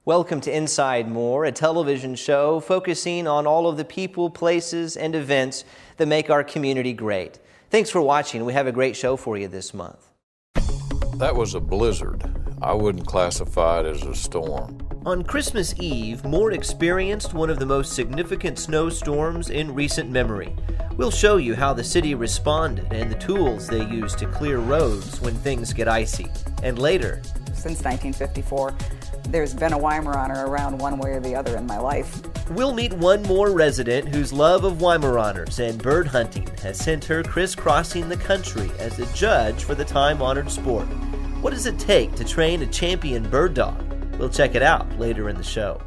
Welcome to Inside Moore, a television show focusing on all of the people, places, and events that make our community great. Thanks for watching. We have a great show for you this month. That was a blizzard. I wouldn't classify it as a storm. On Christmas Eve, Moore experienced one of the most significant snowstorms in recent memory. We'll show you how the city responded and the tools they used to clear roads when things get icy. And later, since 1954, there's been a Weimaraner around one way or the other in my life. We'll meet one more resident whose love of Weimaraners and bird hunting has sent her crisscrossing the country as a judge for the time-honored sport. What does it take to train a champion bird dog? We'll check it out later in the show.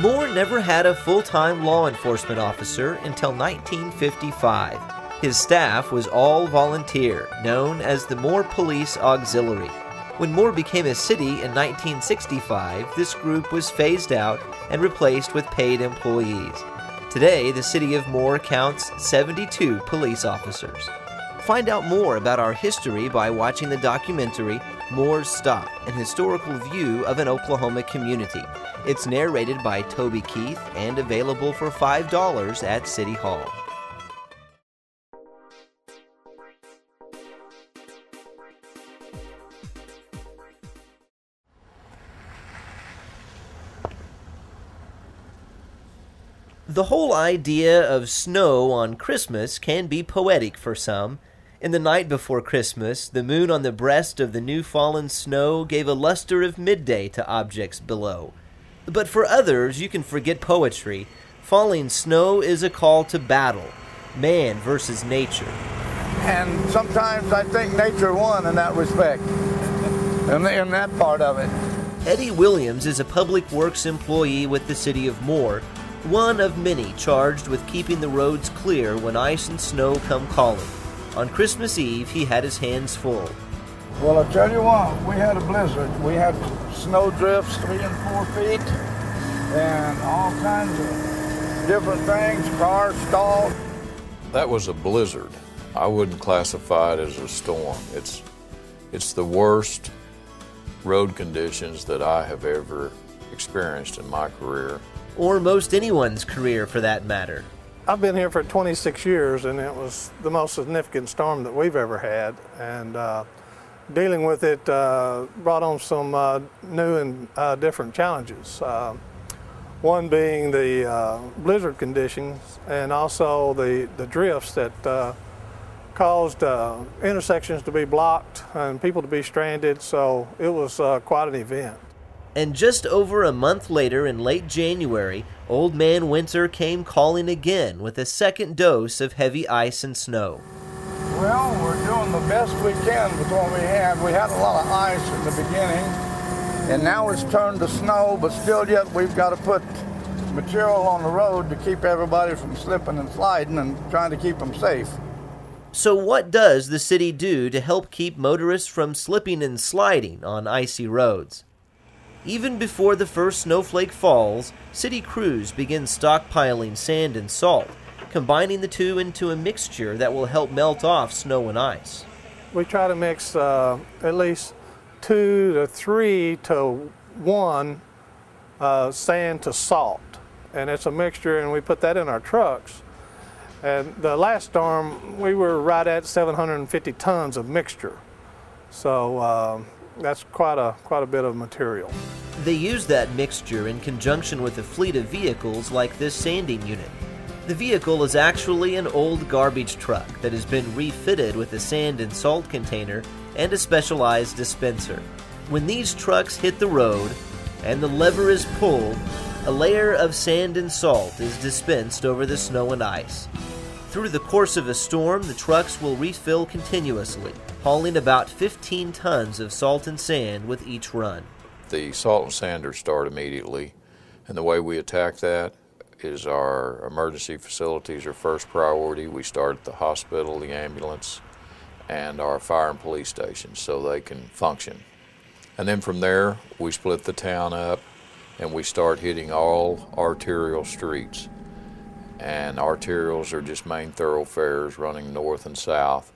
Moore never had a full-time law enforcement officer until 1955. His staff was all volunteer, known as the Moore Police Auxiliary. When Moore became a city in 1965, this group was phased out and replaced with paid employees. Today, the city of Moore counts 72 police officers. Find out more about our history by watching the documentary Moore's Stop, an historical view of an Oklahoma community. It's narrated by Toby Keith and available for $5 at City Hall. The whole idea of snow on Christmas can be poetic for some. In the night before Christmas, the moon on the breast of the new fallen snow gave a luster of midday to objects below. But for others, you can forget poetry. Falling snow is a call to battle, man versus nature. And sometimes I think nature won in that respect, in that part of it. Eddie Williams is a public works employee with the city of Moore, one of many charged with keeping the roads clear when ice and snow come calling. On Christmas Eve, he had his hands full. Well, I'll tell you what, we had a blizzard. We had snow drifts 3 and 4 feet and all kinds of different things, cars stalled. That was a blizzard. I wouldn't classify it as a storm. It's the worst road conditions that I have ever experienced in my career. Or most anyone's career, for that matter. I've been here for 26 years, and it was the most significant storm that we've ever had. And dealing with it brought on some new and different challenges. One being the blizzard conditions, and also the drifts that caused intersections to be blocked and people to be stranded. So it was quite an event. And just over a month later, in late January, Old Man Winter came calling again with a second dose of heavy ice and snow. Well, we're doing the best we can with what we have. We had a lot of ice in the beginning, and now it's turned to snow, but still yet we've got to put material on the road to keep everybody from slipping and sliding and trying to keep them safe. So what does the city do to help keep motorists from slipping and sliding on icy roads? Even before the first snowflake falls, city crews begin stockpiling sand and salt, combining the two into a mixture that will help melt off snow and ice. We try to mix at least 2 to 3 to 1 sand to salt. And it's a mixture, and we put that in our trucks. And the last storm, we were right at 750 tons of mixture. So that's quite a bit of material. They use that mixture in conjunction with a fleet of vehicles like this sanding unit. The vehicle is actually an old garbage truck that has been refitted with a sand and salt container and a specialized dispenser. When these trucks hit the road and the lever is pulled, a layer of sand and salt is dispensed over the snow and ice. Through the course of a storm, the trucks will refill continuously, hauling about 15 tons of salt and sand with each run. The salt and sanders start immediately, and the way we attack that is our emergency facilities are first priority. We start at the hospital, the ambulance, and our fire and police stations so they can function. And then from there, we split the town up and we start hitting all arterial streets. And arterials are just main thoroughfares running north and south.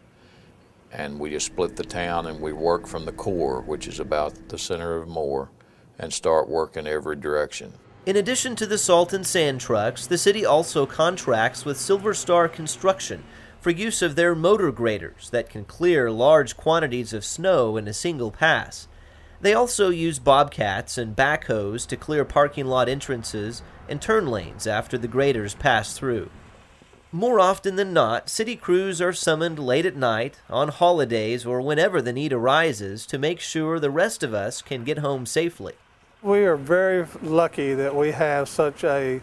And we just split the town and we work from the core, which is about the center of Moore, and start working every direction. In addition to the salt and sand trucks, the city also contracts with Silver Star Construction for use of their motor graders that can clear large quantities of snow in a single pass. They also use bobcats and backhoes to clear parking lot entrances and turn lanes after the graders pass through. More often than not, city crews are summoned late at night, on holidays, or whenever the need arises to make sure the rest of us can get home safely. We are very lucky that we have such a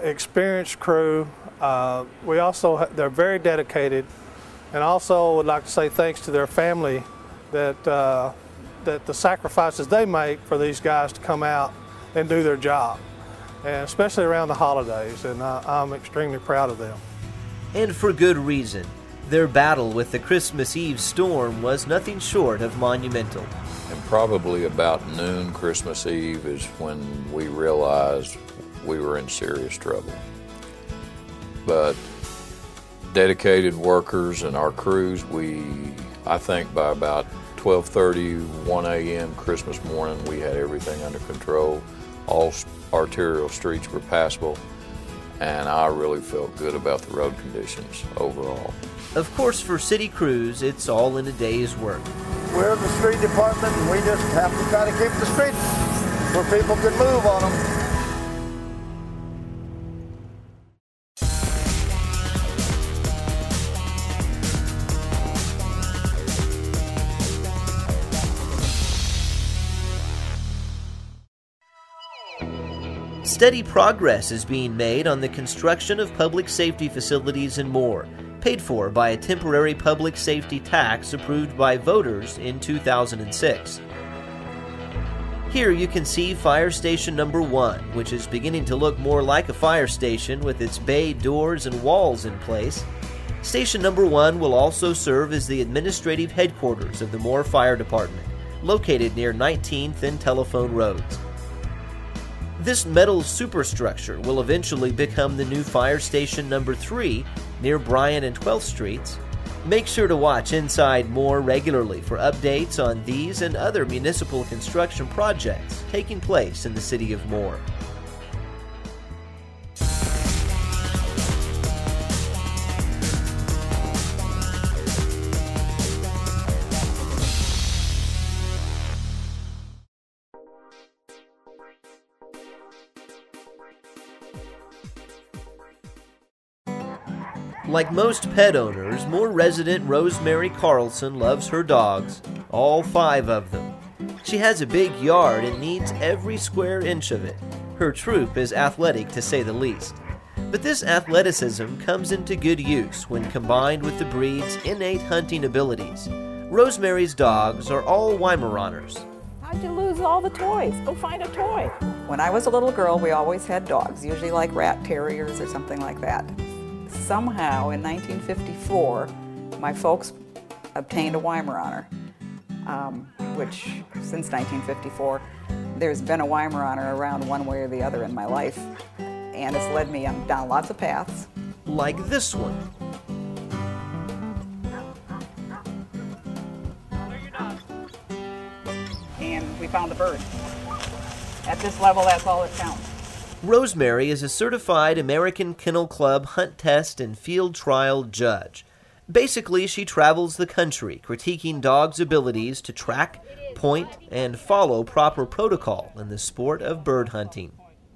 experienced crew. They're very dedicated, and also would like to say thanks to their family that the sacrifices they make for these guys to come out and do their job, and especially around the holidays, and I'm extremely proud of them. And for good reason. Their battle with the Christmas Eve storm was nothing short of monumental. And probably about noon Christmas Eve is when we realized we were in serious trouble. But dedicated workers and our crews, I think by about 12:30, 1 a.m. Christmas morning, we had everything under control. All arterial streets were passable, and I really felt good about the road conditions overall. Of course, for city crews, it's all in a day's work. We're the street department, and we just have to try to keep the streets where people can move on them. Steady progress is being made on the construction of public safety facilities and more, paid for by a temporary public safety tax approved by voters in 2006. Here you can see Fire Station Number 1, which is beginning to look more like a fire station with its bay doors and walls in place. Station Number 1 will also serve as the administrative headquarters of the Moore Fire Department, located near 19th and Telephone Roads. This metal superstructure will eventually become the new Fire Station Number 3 near Bryan and 12th Streets. Make sure to watch Inside Moore regularly for updates on these and other municipal construction projects taking place in the city of Moore. Like most pet owners, Moore resident Rosemary Carlson loves her dogs, all 5 of them. She has a big yard and needs every square inch of it. Her troop is athletic to say the least. But this athleticism comes into good use when combined with the breed's innate hunting abilities. Rosemary's dogs are all Weimaraners. How'd you lose all the toys? Go find a toy. When I was a little girl, we always had dogs, usually like rat terriers or something like that. Somehow, in 1954, my folks obtained a Weimaraner, which, since 1954, there's been a Weimaraner around one way or the other in my life, and it's led me down lots of paths. Like this one. And we found the bird. At this level, that's all it counts. Rosemary is a certified American Kennel Club hunt test and field trial judge. Basically, she travels the country critiquing dogs' abilities to track, point, and follow proper protocol in the sport of bird hunting.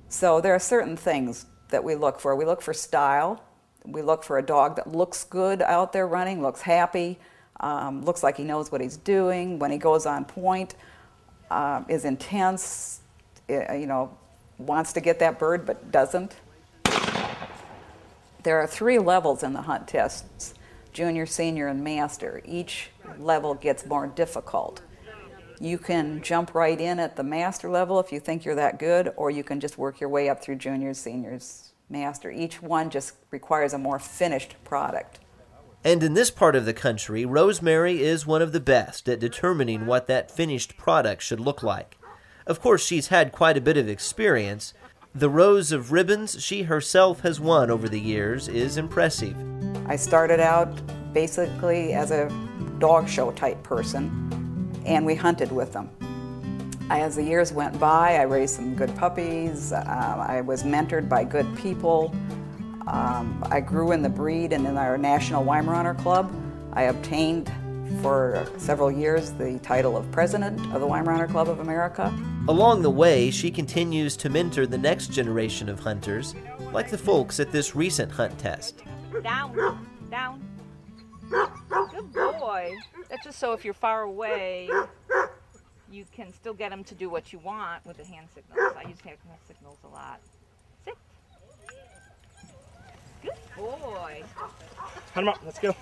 So there are certain things that we look for. We look for style. We look for a dog that looks good out there running, looks happy, looks like he knows what he's doing. When he goes on point, is intense, wants to get that bird but doesn't. There are 3 levels in the hunt tests, junior, senior, and master. Each level gets more difficult. You can jump right in at the master level if you think you're that good, or you can just work your way up through juniors, seniors, master. Each one just requires a more finished product. And in this part of the country, Rosemary is one of the best at determining what that finished product should look like. Of course, she's had quite a bit of experience. The rows of ribbons she herself has won over the years is impressive. I started out basically as a dog show type person, and we hunted with them. As the years went by, I raised some good puppies. I was mentored by good people. I grew in the breed and in our National Weimaraner Club. I obtained for several years the title of President of the Weimaraner Club of America. Along the way, she continues to mentor the next generation of hunters, like the folks at this recent hunt test. Down, down. Good boy. That's just so if you're far away, you can still get them to do what you want with the hand signals. I use hand signals a lot. Sit. Good boy. Hunt him up. Let's go.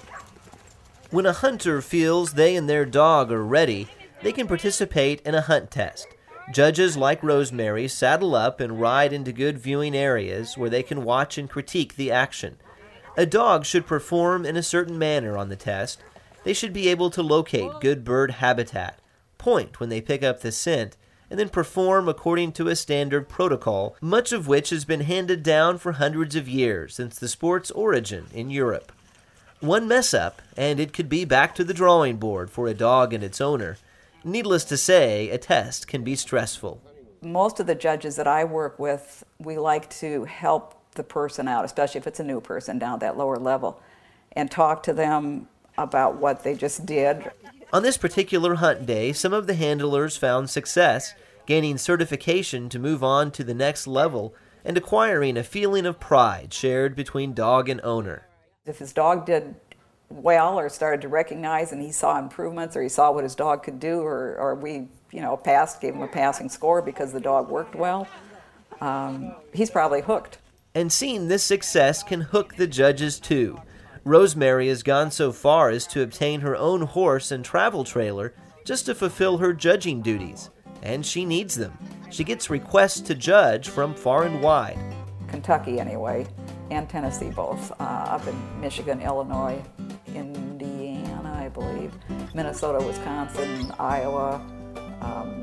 When a hunter feels they and their dog are ready, they can participate in a hunt test. Judges like Rosemary saddle up and ride into good viewing areas where they can watch and critique the action. A dog should perform in a certain manner on the test. They should be able to locate good bird habitat, point when they pick up the scent, and then perform according to a standard protocol, much of which has been handed down for hundreds of years since the sport's origin in Europe. One mess up, and it could be back to the drawing board for a dog and its owner. Needless to say, a test can be stressful. Most of the judges that I work with, we like to help the person out, especially if it's a new person down at that lower level, and talk to them about what they just did. On this particular hunt day, some of the handlers found success, gaining certification to move on to the next level and acquiring a feeling of pride shared between dog and owner. If his dog did well or started to recognize and he saw improvements or he saw what his dog could do or we, gave him a passing score because the dog worked well, he's probably hooked. And seeing this success can hook the judges too. Rosemary has gone so far as to obtain her own horse and travel trailer just to fulfill her judging duties. And she needs them. She gets requests to judge from far and wide. Kentucky anyway, and Tennessee both, up in Michigan, Illinois, Indiana, I believe, Minnesota, Wisconsin, Iowa,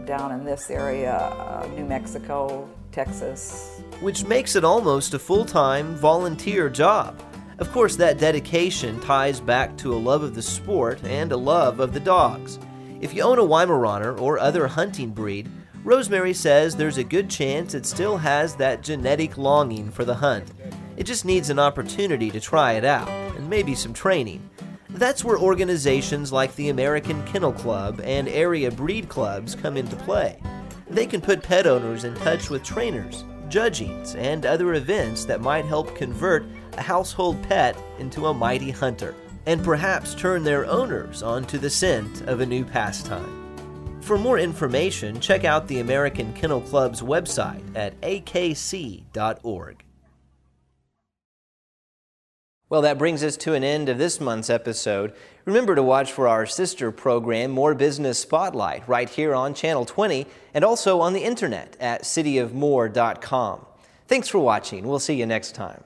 down in this area, New Mexico, Texas. Which makes it almost a full-time volunteer job. Of course, that dedication ties back to a love of the sport and a love of the dogs. If you own a Weimaraner or other hunting breed, Rosemary says there's a good chance it still has that genetic longing for the hunt. It just needs an opportunity to try it out, and maybe some training. That's where organizations like the American Kennel Club and area breed clubs come into play. They can put pet owners in touch with trainers, judgings, and other events that might help convert a household pet into a mighty hunter, and perhaps turn their owners onto the scent of a new pastime. For more information, check out the American Kennel Club's website at akc.org. Well, that brings us to an end of this month's episode. Remember to watch for our sister program, More Business Spotlight, right here on Channel 20 and also on the internet at cityofmore.com. Thanks for watching. We'll see you next time.